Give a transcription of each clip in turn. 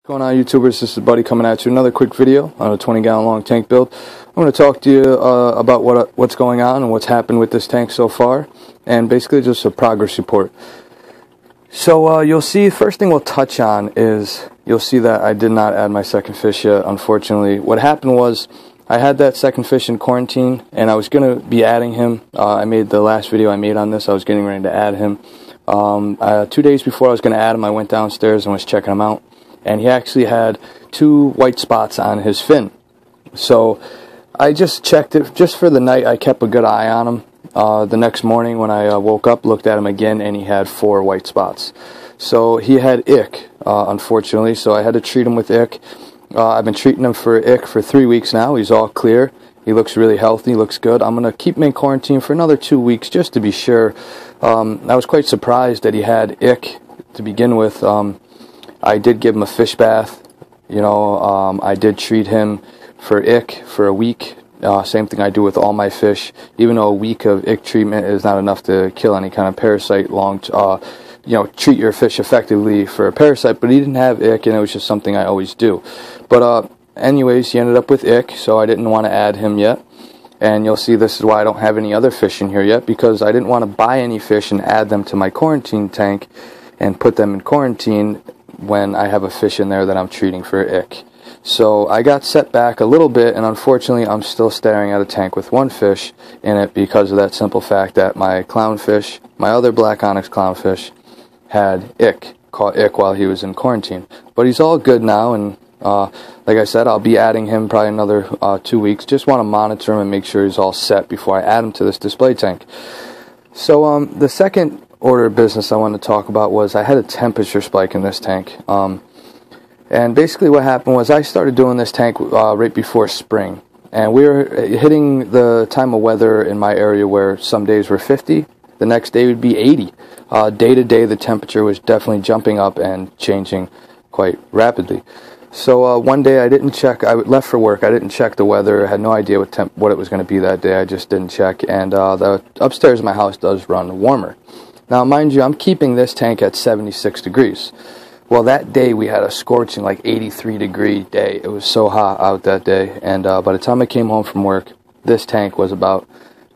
What's going on, YouTubers? This is Buddy coming at you. Another quick video on a 20-gallon long tank build. I'm going to talk to you about what's going on and what's happened with this tank so far, and basically just a progress report. So you'll see, first thing we'll touch on is you'll see that I did not add my second fish yet, unfortunately. What happened was I had that second fish in quarantine, and I was going to be adding him. I made the last video I made on this. I was getting ready to add him. 2 days before I was going to add him, I went downstairs and was checking him out. And he actually had 2 white spots on his fin. So I just checked it just for the night. I kept a good eye on him. The next morning when I woke up, looked at him again, and he had 4 white spots. So he had ick, unfortunately, so I had to treat him with ick. I've been treating him for ick for 3 weeks now. He's all clear. He looks really healthy, looks good. I'm going to keep him in quarantine for another 2 weeks just to be sure. I was quite surprised that he had ick to begin with. I did give him a fish bath, I did treat him for ick for a week, same thing I do with all my fish, even though a week of ick treatment is not enough to kill any kind of parasite, treat your fish effectively for a parasite, but he didn't have ick, and it was just something I always do. But anyways, he ended up with ick, so I didn't want to add him yet, and you'll see this is why I don't have any other fish in here yet, because I didn't want to buy any fish and add them to my quarantine tank and put them in quarantine when I have a fish in there that I'm treating for ick. So I got set back a little bit, and unfortunately I'm still staring at a tank with 1 fish in it because of that simple fact that my clownfish, my other black onyx clownfish, had ick, caught ick while he was in quarantine. But he's all good now, and like I said, I'll be adding him probably another 2 weeks. Just want to monitor him and make sure he's all set before I add him to this display tank. So the second order of business I wanted to talk about was I had a temperature spike in this tank. And basically what happened was I started doing this tank right before spring. And we were hitting the time of weather in my area where some days were 50, the next day would be 80. Day to day the temperature was definitely jumping up and changing quite rapidly. So one day I didn't check, I left for work, I didn't check the weather, I had no idea what it was going to be that day, I just didn't check. And the upstairs of my house does run warmer. Now, mind you, I'm keeping this tank at 76 degrees. Well, that day we had a scorching, like 83-degree day. It was so hot out that day. And by the time I came home from work, this tank was about,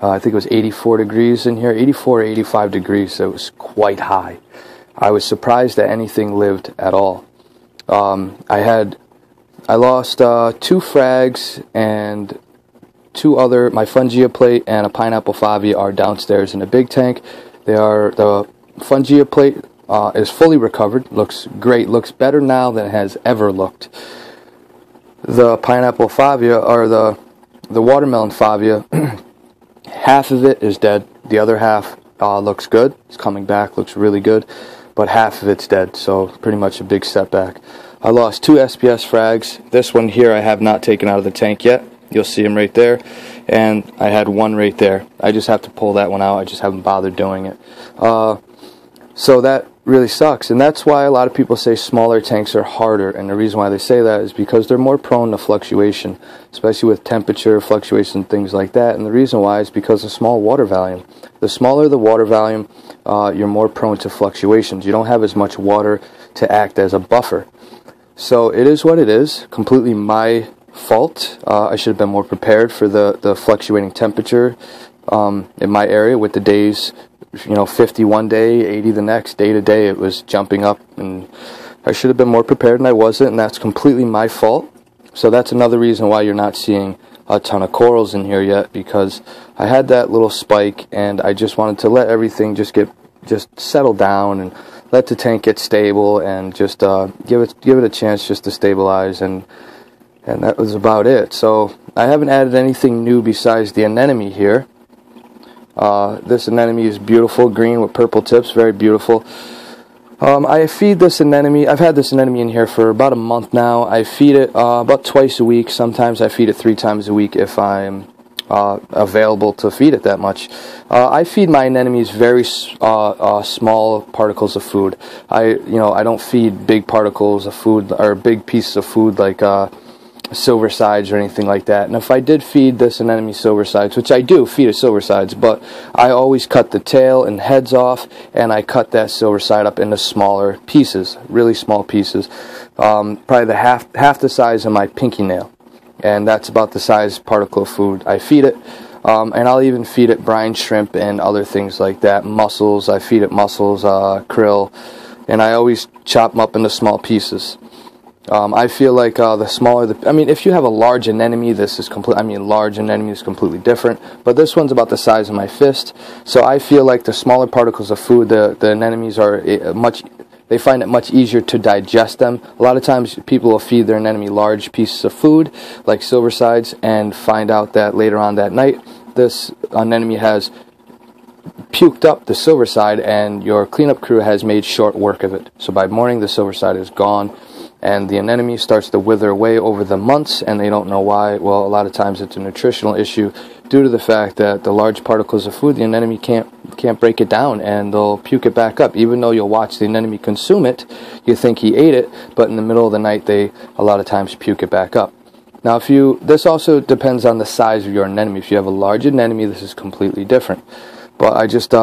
I think it was 84 degrees in here, 84 or 85 degrees. So it was quite high. I was surprised that anything lived at all. I lost 2 frags and 2 other, my fungia plate and a pineapple favia are downstairs in a big tank. The fungia plate is fully recovered, looks great, looks better now than it has ever looked. The pineapple favia, or the watermelon favia, half of it is dead. The other half looks good. It's coming back, looks really good, but half of it's dead, so pretty much a big setback. I lost 2 SPS frags. This one here I have not taken out of the tank yet. You'll see him right there, and I had 1 right there. I just have to pull that one out. I just haven't bothered doing it. So that really sucks, and that's why a lot of people say smaller tanks are harder, and the reason why they say that is because they're more prone to fluctuation, especially with temperature fluctuation, things like that, and the reason why is because of small water volume. The smaller the water volume, you're more prone to fluctuations. You don't have as much water to act as a buffer. So it is what it is, completely my fault. I should have been more prepared for the fluctuating temperature in my area with the days, 50 one day, 80 the next, day to day it was jumping up, and I should have been more prepared and I wasn't, and that's completely my fault. So that's another reason why you're not seeing a ton of corals in here yet, because I had that little spike and I just wanted to let everything just settle down and let the tank get stable and just give it a chance just to stabilize, and that was about it. So I haven't added anything new besides the anemone here. This anemone is beautiful, green with purple tips, very beautiful. I feed this anemone, I've had this anemone in here for about a month now. I feed it about twice a week. Sometimes I feed it 3 times a week if I'm available to feed it that much. I feed my anemones very small particles of food. I don't feed big particles of food or big pieces of food like silver sides or anything like that. And if I did feed this anemone silver sides, which I do feed it silver sides, but I always cut the tail and heads off, and I cut that silver side up into smaller pieces, really small pieces. probably the half the size of my pinky nail, and that's about the size particle of food I feed it. And I'll even feed it brine shrimp and other things like that. Mussels, I feed it mussels, krill, and I always chop them up into small pieces. I feel like the smaller I mean, if you have a large anemone, this is large anemone is completely different. But this one's about the size of my fist. So I feel like the smaller particles of food, the anemones are they find it much easier to digest them. A lot of times people will feed their anemone large pieces of food, like silversides, and find out that later on that night, this anemone has puked up the silverside, and your cleanup crew has made short work of it. So by morning, the silverside is gone, and the anemone starts to wither away over the months, and they don't know why. Well, a lot of times it's a nutritional issue due to the fact that the large particles of food, the anemone can't break it down, and they'll puke it back up. Even though you'll watch the anemone consume it, you think he ate it, but in the middle of the night, they a lot of times puke it back up. Now, this also depends on the size of your anemone. If you have a large anemone, this is completely different. But I just,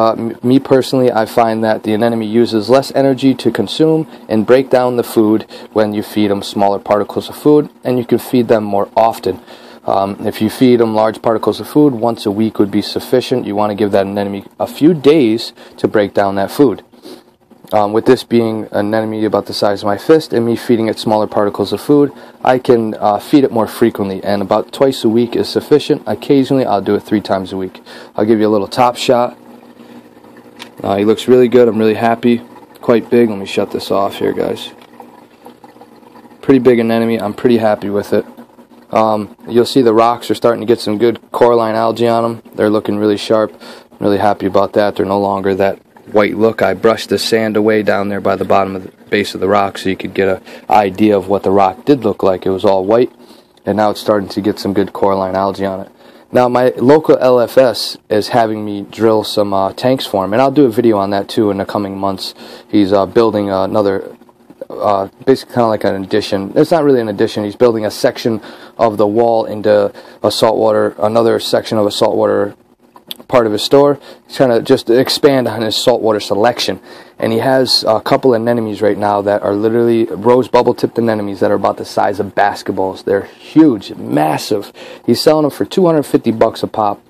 me personally, I find that the anemone uses less energy to consume and break down the food when you feed them smaller particles of food, and you can feed them more often. If you feed them large particles of food, once a week would be sufficient. You want to give that anemone a few days to break down that food. With this being an anemone about the size of my fist and me feeding it smaller particles of food, I can feed it more frequently, and about twice a week is sufficient. Occasionally, I'll do it 3 times a week. I'll give you a little top shot. He looks really good. I'm really happy. Quite big. Let me shut this off here, guys. Pretty big anemone. I'm pretty happy with it. You'll see the rocks are starting to get some good coralline algae on them. They're looking really sharp. I'm really happy about that. They're no longer that white look. I brushed the sand away down there by the bottom of the base of the rock so you could get an idea of what the rock did look like. It was all white, and now it's starting to get some good coralline algae on it. Now, my local LFS is having me drill some tanks for him, and I'll do a video on that too in the coming months. He's building another, basically kind of like an addition. It's not really an addition. He's building a section of the wall into a saltwater, another section of a saltwater part of his store. He's trying to just expand on his saltwater selection, and he has a couple of anemones right now that are literally rose bubble tipped anemones that are about the size of basketballs. They're huge, massive. He's selling them for $250 a pop,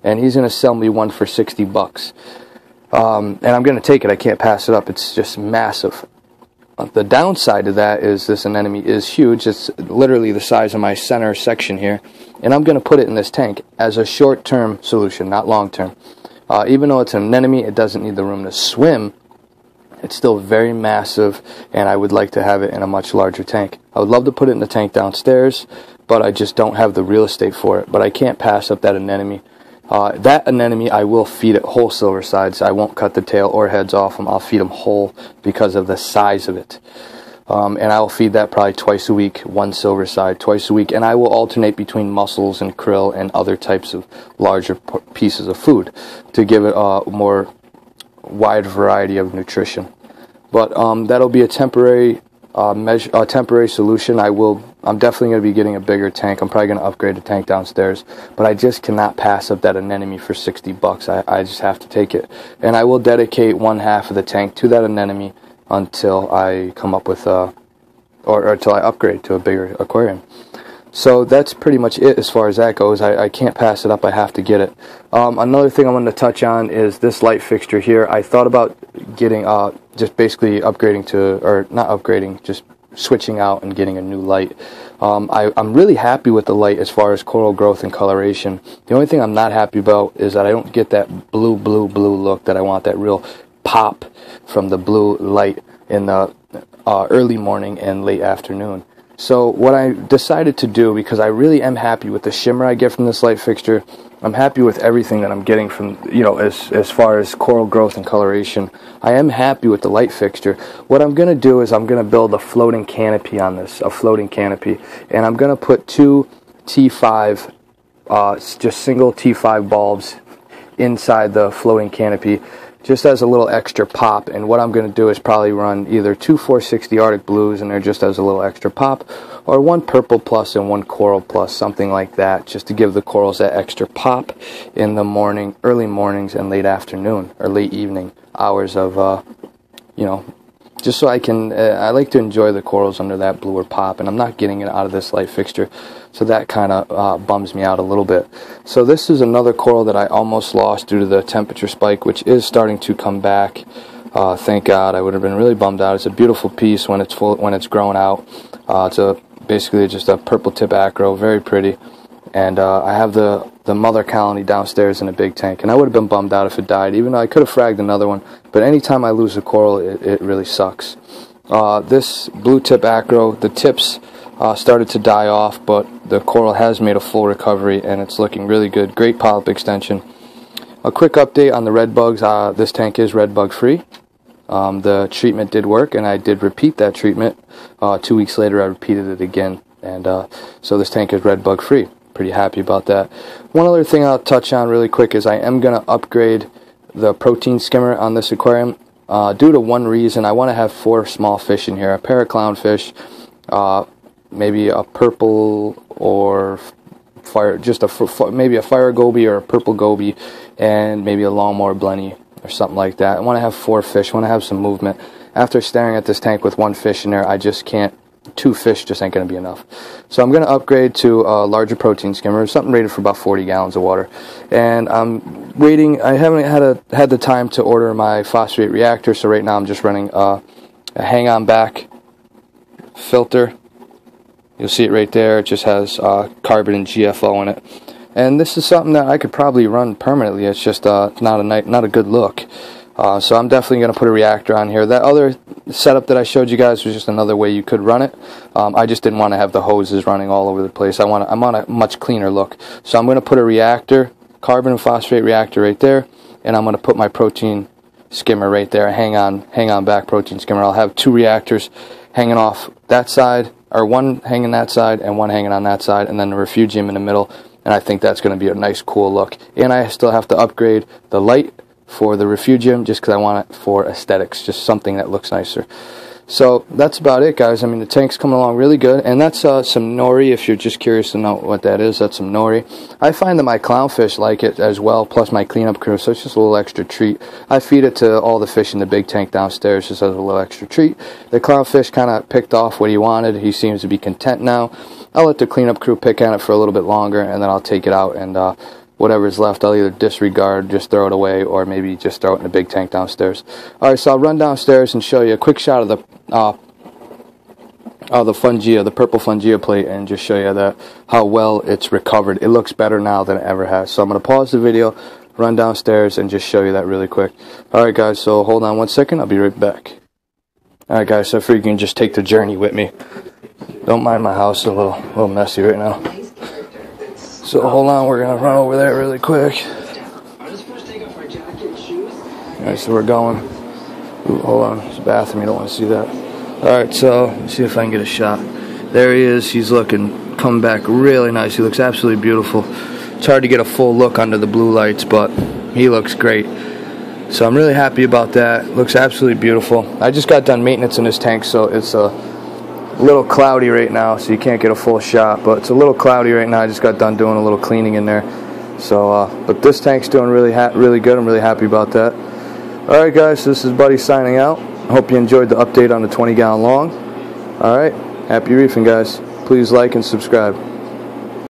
and he's going to sell me one for $60. And I'm going to take it. I can't pass it up. It's just massive. The downside to that is this anemone is huge. It's literally the size of my center section here, and I'm going to put it in this tank as a short-term solution, not long-term. Even though it's an anemone, it doesn't need the room to swim. It's still very massive, and I would like to have it in a much larger tank. I would love to put it in the tank downstairs, but I just don't have the real estate for it. But I can't pass up that anemone. That anemone, I will feed it whole silversides. I won't cut the tail or heads off them. I'll feed them whole because of the size of it. And I will feed that probably twice a week, one silverside twice a week. And I will alternate between mussels and krill and other types of larger pieces of food to give it a more wide variety of nutrition. But that'll be a temporary temporary solution. I'm definitely going to be getting a bigger tank. I'm probably going to upgrade the tank downstairs, but I just cannot pass up that anemone for $60. I just have to take it, and I will dedicate one half of the tank to that anemone until I come up with or until I upgrade to a bigger aquarium. So that's pretty much it as far as that goes. I can't pass it up. I have to get it. Another thing I wanted to touch on is this light fixture here. I thought about getting just basically upgrading to, or not upgrading, just switching out and getting a new light. I'm really happy with the light as far as coral growth and coloration. The only thing I'm not happy about is that I don't get that blue look that I want, that real pop from the blue light in the early morning and late afternoon. So what I decided to do, because I really am happy with the shimmer I get from this light fixture, I'm happy with everything that I'm getting from, as far as coral growth and coloration. I am happy with the light fixture. What I'm going to do is I'm going to build a floating canopy on this, a floating canopy, and I'm going to put 2 T5, just single T5 bulbs inside the floating canopy, just as a little extra pop. And what I'm going to do is probably run either 2 460 Arctic Blues in there just as a little extra pop, or 1 Purple Plus and 1 Coral Plus, something like that, just to give the corals that extra pop in the morning, early mornings and late afternoon or late evening hours of just so I can, I like to enjoy the corals under that bluer pop, and I'm not getting it out of this light fixture, so that kind of bums me out a little bit. So this is another coral that I almost lost due to the temperature spike, which is starting to come back. Thank God. I would have been really bummed out. It's a beautiful piece when it's full, when it's grown out. It's basically just a purple tip acro, very pretty. And I have the mother colony downstairs in a big tank, and I would have been bummed out if it died, even though I could have fragged another one. But anytime I lose a coral, it really sucks. This blue tip acro, the tips started to die off, but the coral has made a full recovery, and it's looking really good. Great polyp extension. A quick update on the red bugs. This tank is red bug free. The treatment did work, and I did repeat that treatment. 2 weeks later, I repeated it again, and so this tank is red bug free. Pretty happy about that. One other thing I'll touch on really quick is I am going to upgrade the protein skimmer on this aquarium due to one reason. I want to have 4 small fish in here, a pair of clownfish, maybe a purple or fire, maybe a fire goby or a purple goby, and maybe a longmore blenny or something like that. I want to have 4 fish. I want to have some movement. After staring at this tank with 1 fish in there, I just can't. 2 fish just ain't going to be enough. So I'm going to upgrade to a larger protein skimmer, something rated for about 40 gallons of water. And I'm waiting. I haven't had the time to order my phosphate reactor, so right now I'm just running a hang-on back filter. You'll see it right there. It just has carbon and GFO in it. And this is something that I could probably run permanently. It's just not a good look. So I'm definitely going to put a reactor on here. That other setup that I showed you guys was just another way you could run it. I just didn't want to have the hoses running all over the place. I want a much cleaner look. So I'm going to put a reactor, carbon and phosphate reactor right there, and I'm going to put my protein skimmer right there, hang on back protein skimmer. I'll have 2 reactors hanging off that side, or 1 hanging that side and 1 hanging on that side, and then the refugium in the middle. And I think that's going to be a nice, cool look. And I still have to upgrade the light for the refugium just because I want it for aesthetics, just something that looks nicer. So that's about it, guys. I mean, the tank's coming along really good, and that's some nori. If you're just curious to know what that is, that's some nori. I find that my clownfish like it as well, plus my cleanup crew, so it's just a little extra treat. I feed it to all the fish in the big tank downstairs just as a little extra treat. The clownfish kind of picked off what he wanted. He seems to be content now. I'll let the cleanup crew pick on it for a little bit longer, and then I'll take it out, and whatever's left, I'll either disregard, just throw it away, or maybe just throw it in the big tank downstairs. Alright, so I'll run downstairs and show you a quick shot of the fungia, the purple fungia plate, and just show you that how well it's recovered. It looks better now than it ever has. So I'm going to pause the video, run downstairs, and just show you that really quick. Alright guys, so hold on 1 second, I'll be right back. Alright guys, so I figure you can just take the journey with me. Don't mind my house, a little messy right now. So hold on, we're going to run over there really quick. Alright, so we're going. Ooh, hold on, there's a bathroom, you don't want to see that. Alright, so let's see if I can get a shot. There he is, he's looking, come back really nice. He looks absolutely beautiful. It's hard to get a full look under the blue lights, but he looks great. So I'm really happy about that. Looks absolutely beautiful. I just got done maintenance in this tank, so it's a little cloudy right now, so you can't get a full shot, but it's a little cloudy right now. I just got done doing a little cleaning in there. So, but this tank's doing really good. I'm really happy about that. Alright guys, so this is Buddy signing out. I hope you enjoyed the update on the 20 gallon long. Alright, happy reefing guys. Please like and subscribe.